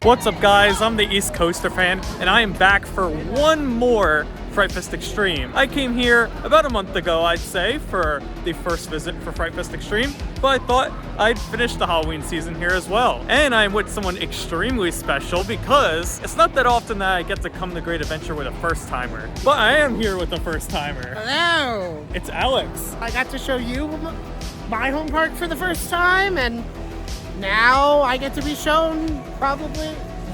What's up, guys? I'm the East Coaster fan, and I am back for one more Fright Fest Extreme. I came here about a month ago, I'd say, for the first visit for Fright Fest Extreme, but I thought I'd finish the Halloween season here as well. And I'm with someone extremely special because it's not that often that I get to come to Great Adventure with a first timer, but I am here with a first timer. Hello! It's Alex. I got to show you my home park for the first time, and now I get to be shown probably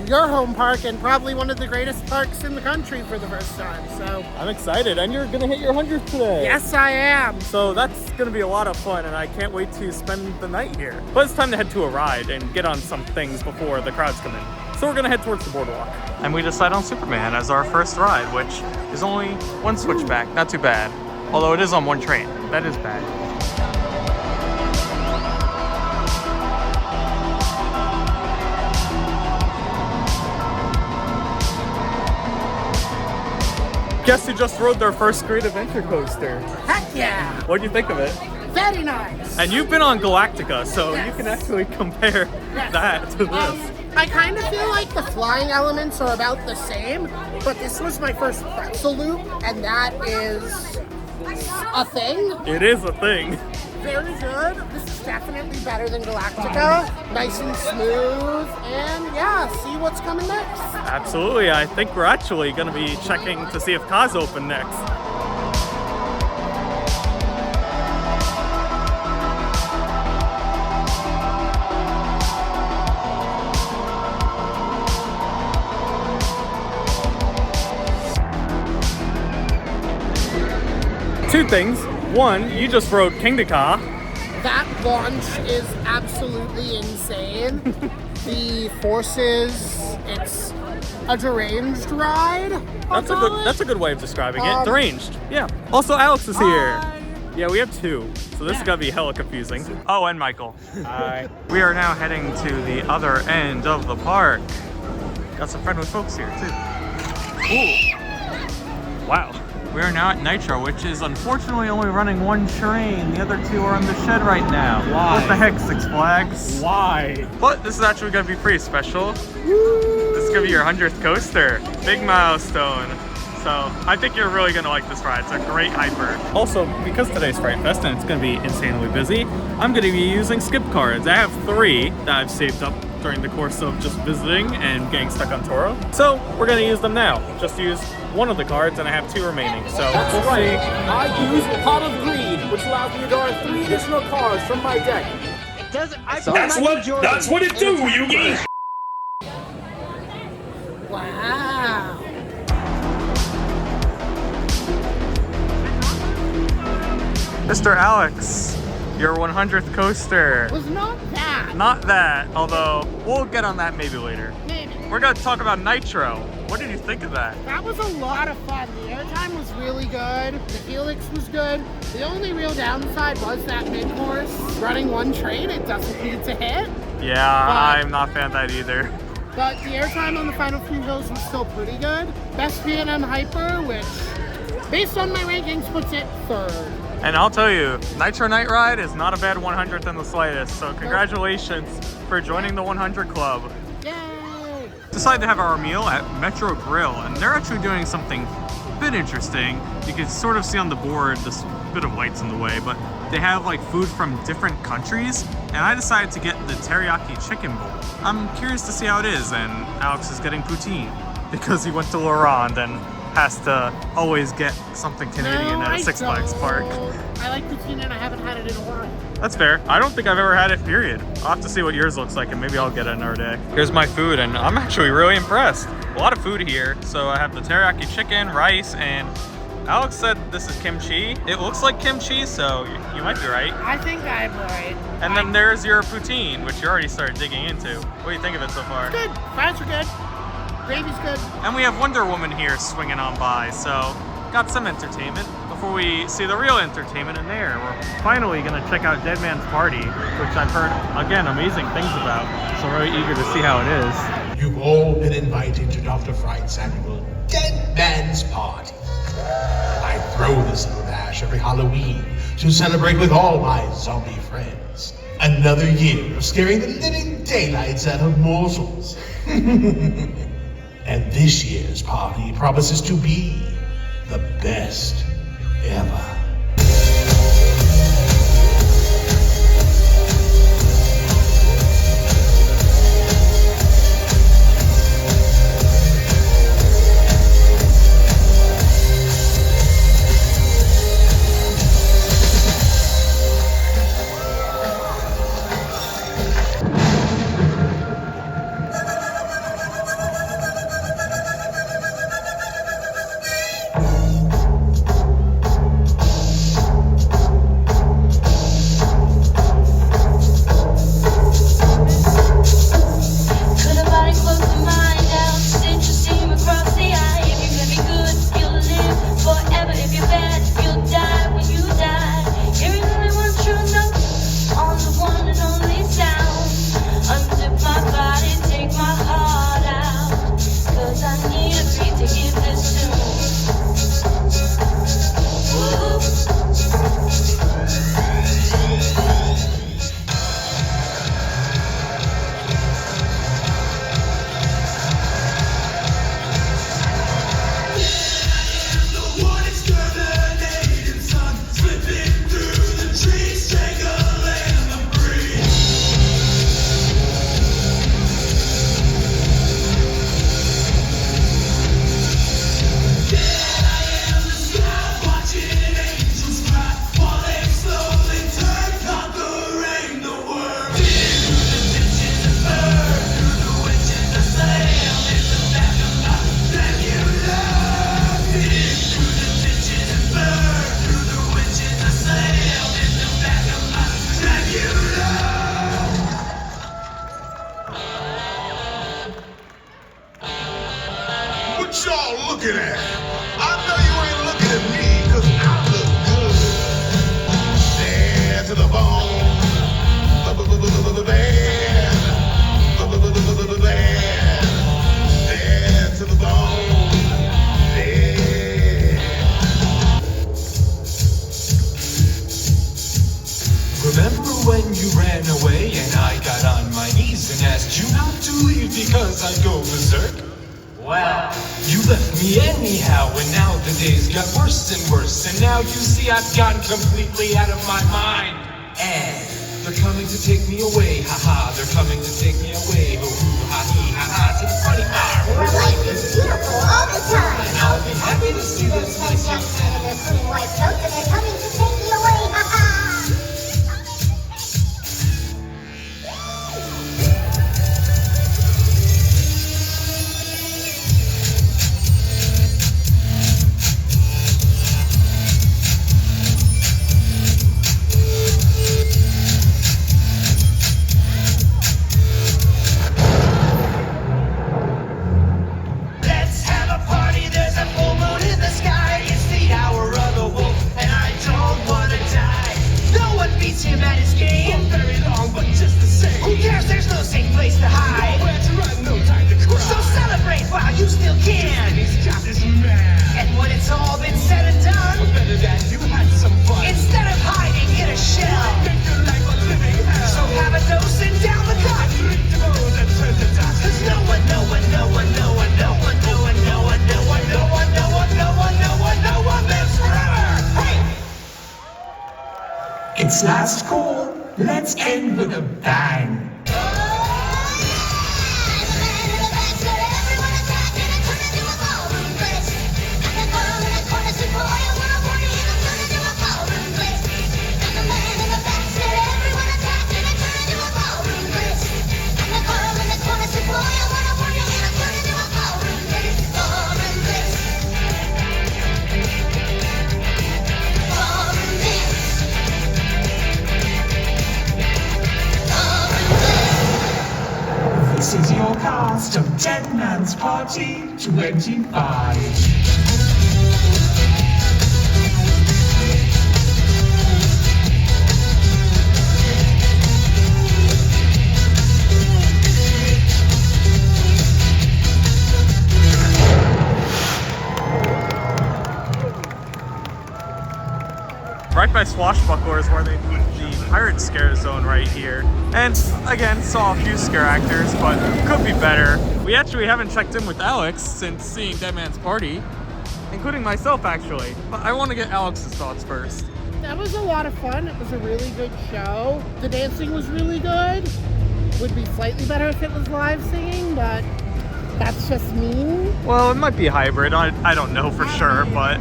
your home park and probably one of the greatest parks in the country for the first time, so. I'm excited, and you're gonna hit your 100th today. Yes, I am. So that's gonna be a lot of fun, and I can't wait to spend the night here. But it's time to head to a ride and get on some things before the crowds come in. So we're gonna head towards the boardwalk. And we decide on Superman as our first ride, which is only one switchback, not too bad. Although it is on one train, that is bad. Guess who just rode their first Great Adventure coaster? Heck yeah! What do you think of it? Very nice. And you've been on Galactica, so Yes. you can actually compare that to this. I kind of feel like the flying elements are about the same, but this was my first pretzel loop, and that is a thing. It is a thing. Very good. This is definitely better than Galactica. Nice and smooth, and yeah, see what's coming next. Absolutely. I think we're actually going to be checking to see if Kaz open next. Two things. One, you just rode Kingda. That launch is absolutely insane. The forces, it's a deranged ride. That's a good way of describing it. Deranged. Yeah. Also, Alex is here. Hi. Yeah, we have two, so this is gonna be hella confusing. Oh, and Michael. Hi. We are now heading to the other end of the park. Got some friendly folks here too. Ooh. Wow. We are now at Nitro, which is unfortunately only running one train. The other two are in the shed right now. Why? What the heck, Six Flags? Why? But this is actually gonna be pretty special. This is gonna be your 100th coaster. Big milestone. So I think you're really gonna like this ride. It's a great hyper. Also, because today's Fright Fest and it's gonna be insanely busy, I'm gonna be using skip cards. I have 3 that I've saved up during the course of just visiting and getting stuck on Toro. So we're gonna use them now. Just use one of the cards and I have 2 remaining. So That's we'll right. see. I use Pot of Greed, which allows me to draw 3 additional cards from my deck. That's what it do, Yugi! Wow. Mr. Alex, your 100th coaster. Was not that. Not that, although we'll get on that maybe later. Maybe. We're gonna talk about Nitro. What did you think of that? That was a lot of fun. The airtime was really good. The helix was good. The only real downside was that mid-course. Running one train, it doesn't need to hit. Yeah, I'm not a fan of that either. But the airtime on the final few hills was still pretty good. Best B&M Hyper, which, based on my rankings, puts it 3rd. And I'll tell you, Nitro Night Ride is not a bad 100th in the slightest, so congratulations for joining the 100 Club. Yay! Decided to have our meal at Metro Grill, and they're actually doing something a bit interesting. You can sort of see on the board, this bit of light's in the way, but they have like food from different countries, and I decided to get the teriyaki chicken bowl. I'm curious to see how it is, and Alex is getting poutine because he went to Laurent and has to always get something Canadian at a Six Flags park. I like poutine and I haven't had it in a while. That's fair. I don't think I've ever had it, period. I'll have to see what yours looks like and maybe I'll get it another day. Here's my food and I'm actually really impressed. A lot of food here. So I have the teriyaki chicken, rice, and Alex said this is kimchi. It looks like kimchi, so you might be right. I think I'm right. And then there's your poutine, which you already started digging into. What do you think of it so far? Good. Fries are good. Gravy's good. And we have Wonder Woman here swinging on by, so got some entertainment. Before we see the real entertainment in there, we're finally gonna check out Dead Man's Party, which I've heard, again, amazing things about. So we're really eager to see how it is. You've all been invited to Dr. Fright's annual Dead Man's Party. I throw this little bash every Halloween to celebrate with all my zombie friends. Another year of scaring the living daylights out of mortals. And this year's party promises to be the best ever. What y'all looking at? I know you ain't looking at me, cause I look good. Bad to the bone. Bad. Bad to the bone. Bad. Remember when you ran away and I got on my knees and asked you not to leave because I'd go berserk? Well, you left me anyhow, and now the days got worse and worse, and now you see I've gotten completely out of my mind. And they're coming to take me away, haha, they're coming to take me away, hoo-hoo, ha-hee, ha-ha, to the funny bar. Your life is beautiful all the time. And I'll be happy to see this nice young man in a clean white coat, and they're coming to take me away, haha. It's last call. Let's end with a bang. This is your cast of Dead Man's Party 25. Right by Swashbuckler is where they put the pirate scare zone right here. And again, saw a few scare actors, but could be better. We actually haven't checked in with Alex since seeing Dead Man's Party, including myself actually. But I want to get Alex's thoughts first. That was a lot of fun. It was a really good show. The dancing was really good. Would be slightly better if it was live singing, but that's just me. Well, it might be hybrid. I don't know for sure, but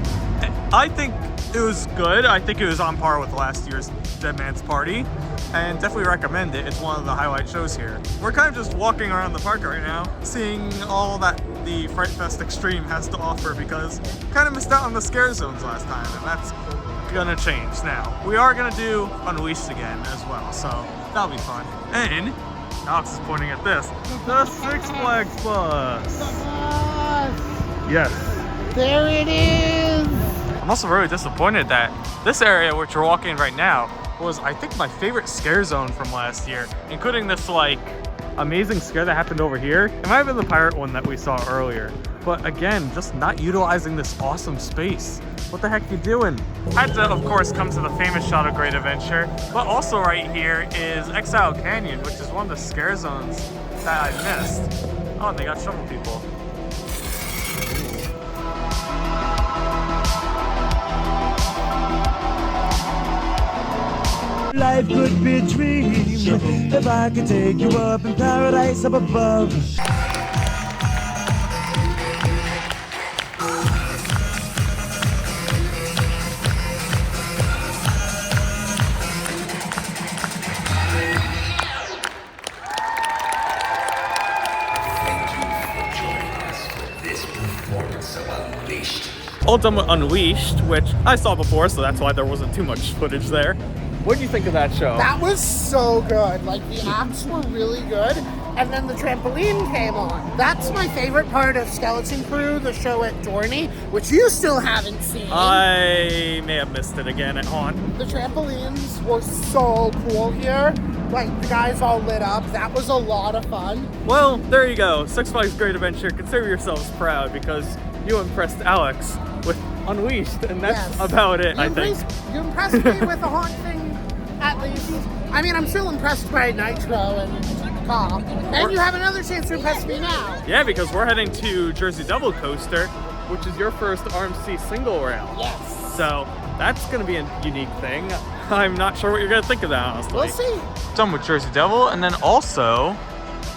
I think it was good. I think it was on par with last year's Dead Man's Party, and definitely recommend it. It's one of the highlight shows here. We're kind of just walking around the park right now, seeing all that the Fright Fest Extreme has to offer, because kind of missed out on the scare zones last time, and that's gonna change now. We are gonna do Unleashed again as well, so that'll be fun. And Alex is pointing at this, the Six Flags bus. Yes. There it is. I'm also really disappointed that this area which we're walking right now was, I think, my favorite scare zone from last year, including this like amazing scare that happened over here. It might have been the pirate one that we saw earlier, but again, just not utilizing this awesome space. What the heck are you doing? I had to, of course, come to the famous shot of Great Adventure, but also right here is Exile Canyon, which is one of the scare zones that I missed. Oh, and they got shovel people. Life could be a dream if I could take you up in paradise up above. All done with Unleashed, which I saw before, so that's why there wasn't too much footage there. What do you think of that show? That was so good. Like, the acts were really good, and then the trampoline came on. That's my favorite part of Skeleton Crew, the show at Dorney, which you still haven't seen. I may have missed it again at Haunt. The trampolines were so cool here. Like, the guys all lit up. That was a lot of fun. Well, there you go. Six Flags Great Adventure. Consider yourselves proud because you impressed Alex with Unleashed, and that's about it, I think. You impressed me with the Haunt thing, at least. I mean, I'm still impressed by Nitro and Cop. And you have another chance to impress me now. Yeah, because we're heading to Jersey Double Coaster, which is your first RMC single rail. Yes. So that's going to be a unique thing. I'm not sure what you're going to think of that, honestly. We'll see. Done with Jersey Devil, and then also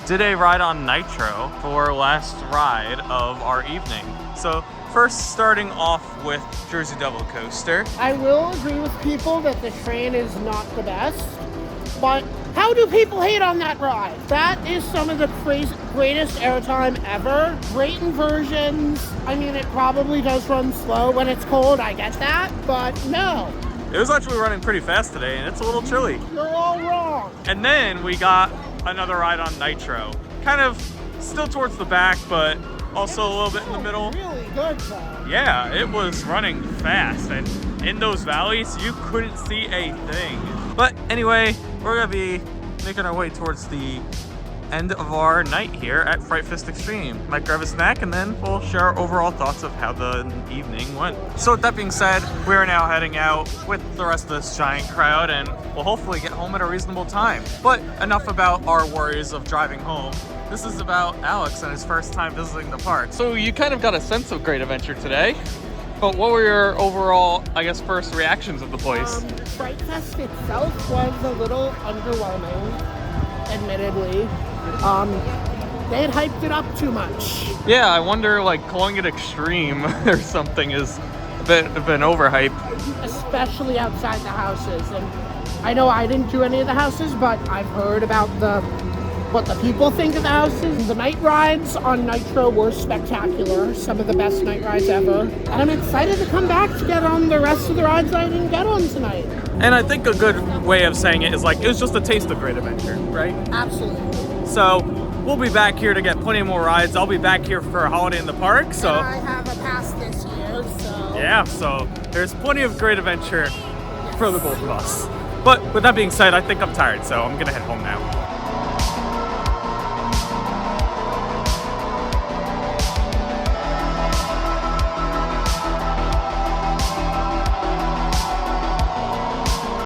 did a ride on Nitro for last ride of our evening. So first, starting off with Jersey Double Coaster. I will agree with people that the train is not the best, but how do people hate on that ride? That is some of the greatest airtime ever. Great inversions. I mean, it probably does run slow when it's cold, I get that, but no. It was actually running pretty fast today, and it's a little chilly. You're all wrong. And then we got another ride on Nitro. Kind of still towards the back, but also a little bit in the middle. Really good though. Yeah, it was running fast, and in those valleys, you couldn't see a thing. But anyway, we're gonna be making our way towards the end of our night here at Fright Fest Extreme. Might grab a snack, and then we'll share our overall thoughts of how the evening went. So with that being said, we are now heading out with the rest of this giant crowd, and we'll hopefully get home at a reasonable time. But enough about our worries of driving home. This is about Alex and his first time visiting the park. So you kind of got a sense of Great Adventure today, but what were your overall, I guess, first reactions of the place? Fright Fest itself was a little underwhelming, admittedly. They had hyped it up too much. Yeah, I wonder, like, calling it extreme or something is a bit of an overhype. Especially outside the houses. And I know I didn't do any of the houses, but I've heard about what the people think of the houses. The night rides on Nitro were spectacular. Some of the best night rides ever. And I'm excited to come back to get on the rest of the rides I didn't get on tonight. And I think a good way of saying it is like, it was just a taste of Great Adventure, right? Absolutely. So we'll be back here to get plenty more rides. I'll be back here for a holiday in the park, so. And I have a pass this year, so. Yeah, so there's plenty of Great Adventure for the both of us. But with that being said, I think I'm tired, so I'm gonna head home now.